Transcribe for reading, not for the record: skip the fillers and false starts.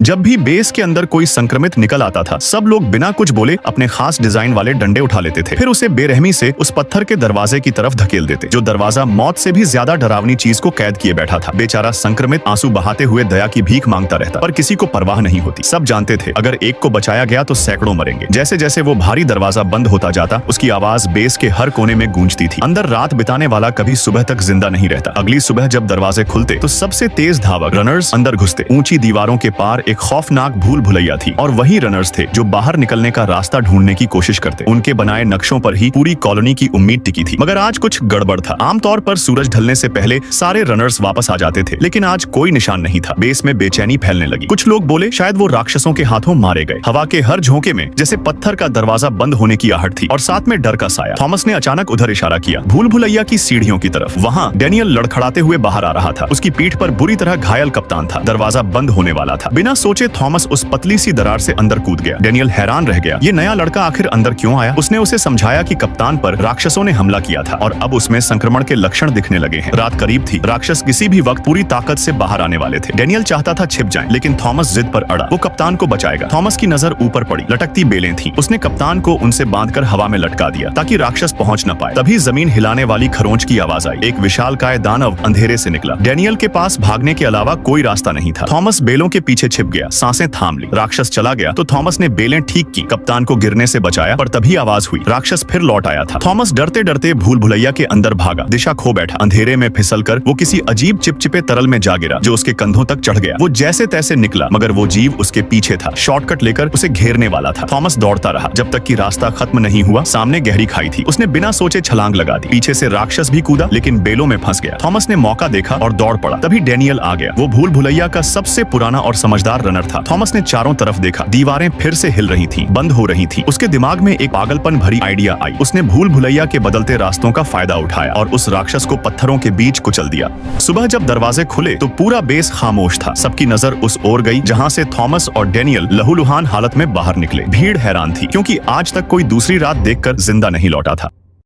जब भी बेस के अंदर कोई संक्रमित निकल आता था, सब लोग बिना कुछ बोले अपने खास डिजाइन वाले डंडे उठा लेते थे, फिर उसे बेरहमी से उस पत्थर के दरवाजे की तरफ धकेल देते, जो दरवाजा मौत से भी ज्यादा डरावनी चीज को कैद किए बैठा था। बेचारा संक्रमित आंसू बहाते हुए दया की भीख मांगता रहता, पर किसी को परवाह नहीं होती। सब जानते थे अगर एक को बचाया गया तो सैकड़ों मरेंगे। जैसे जैसे वो भारी दरवाजा बंद होता जाता, उसकी आवाज बेस के हर कोने में गूंजती थी। अंदर रात बिताने वाला कभी सुबह तक जिंदा नहीं रहता। अगली सुबह जब दरवाजे खुलते तो सबसे तेज धावक रनर्स अंदर घुसते। ऊंची दीवारों के पार एक खौफनाक भूल भुलैया थी, और वही रनर्स थे जो बाहर निकलने का रास्ता ढूंढने की कोशिश करते। उनके बनाए नक्शों पर ही पूरी कॉलोनी की उम्मीद टिकी थी। मगर आज कुछ गड़बड़ था। आमतौर पर सूरज ढलने से पहले सारे रनर्स वापस आ जाते थे, लेकिन आज कोई निशान नहीं था। बेस में बेचैनी फैलने लगी। कुछ लोग बोले शायद वो राक्षसों के हाथों मारे गए। हवा के हर झोंके में जैसे पत्थर का दरवाजा बंद होने की आहट थी, और साथ में डर का साया। थॉमस ने अचानक उधर इशारा किया, भूल भुलैया की सीढ़ियों की तरफ। वहाँ डैनियल लड़खड़ाते हुए बाहर आ रहा था। उसकी पीठ पर बुरी तरह घायल कप्तान था। दरवाजा बंद होने वाला था। बिना सोचे थॉमस उस पतली सी दरार से अंदर कूद गया। डैनियल हैरान रह गया, ये नया लड़का आखिर अंदर क्यों आया? उसने उसे समझाया कि कप्तान पर राक्षसों ने हमला किया था और अब उसमें संक्रमण के लक्षण दिखने लगे हैं। रात करीब थी, राक्षस किसी भी वक्त पूरी ताकत से बाहर आने वाले थे। डैनियल चाहता था छिप जाए, लेकिन थॉमस जिद पर अड़ा। वो कप्तान को बचाएगा। थॉमस की नजर ऊपर पड़ी। लटकती बेलें थीं। उसने कप्तान को उनसे बांधकर हवा में लटका दिया ताकि राक्षस पहुंच न पाए। तभी जमीन हिलाने वाली खरोंच की आवाज आई। एक विशालकाय दानव अंधेरे से निकला। डैनियल के पास भागने के अलावा कोई रास्ता नहीं था। थॉमस बेलों के पीछे छिप गया। सांसें थाम ली। राक्षस चला गया तो थॉमस ने बेलें ठीक की, कप्तान को गिरने से बचाया, पर तभी आवाज हुई। राक्षस फिर लौट आया था। थॉमस डरते डरते भूल भुलैया के अंदर भागा। दिशा खो बैठा। अंधेरे में फिसलकर वो किसी अजीब चिपचिपे तरल में जा गिरा जो उसके कंधों तक चढ़ गया। वो जैसे तैसे निकला, मगर वो जीव उसके पीछे था, शॉर्टकट लेकर उसे घेरने वाला था। थॉमस दौड़ता रहा जब तक कि रास्ता खत्म नहीं हुआ। सामने गहरी खाई थी। उसने बिना सोचे छलांग लगा दी। पीछे से राक्षस भी कूदा, लेकिन बेलों में फंस गया। थॉमस ने मौका देखा और दौड़ पड़ा। तभी डैनियल आ गया। वो भूल भुलैया का सबसे पुराना और समझदार रनर था। थॉमस ने चारों तरफ देखा। दीवारें फिर से हिल रही थीं, बंद हो रही थीं। उसके दिमाग में एक पागलपन भरी आइडिया आई। उसने भूल भुलैया के बदलते रास्तों का फायदा उठाया और उस राक्षस को पत्थरों के बीच कुचल दिया। सुबह जब दरवाजे खुले तो पूरा बेस खामोश था। सबकी नजर उस ओर गई जहां से थॉमस और डैनियल लहूलुहान हालत में बाहर निकले। भीड़ हैरान थी, क्योंकि आज तक कोई दूसरी रात देखकर जिंदा नहीं लौटा था।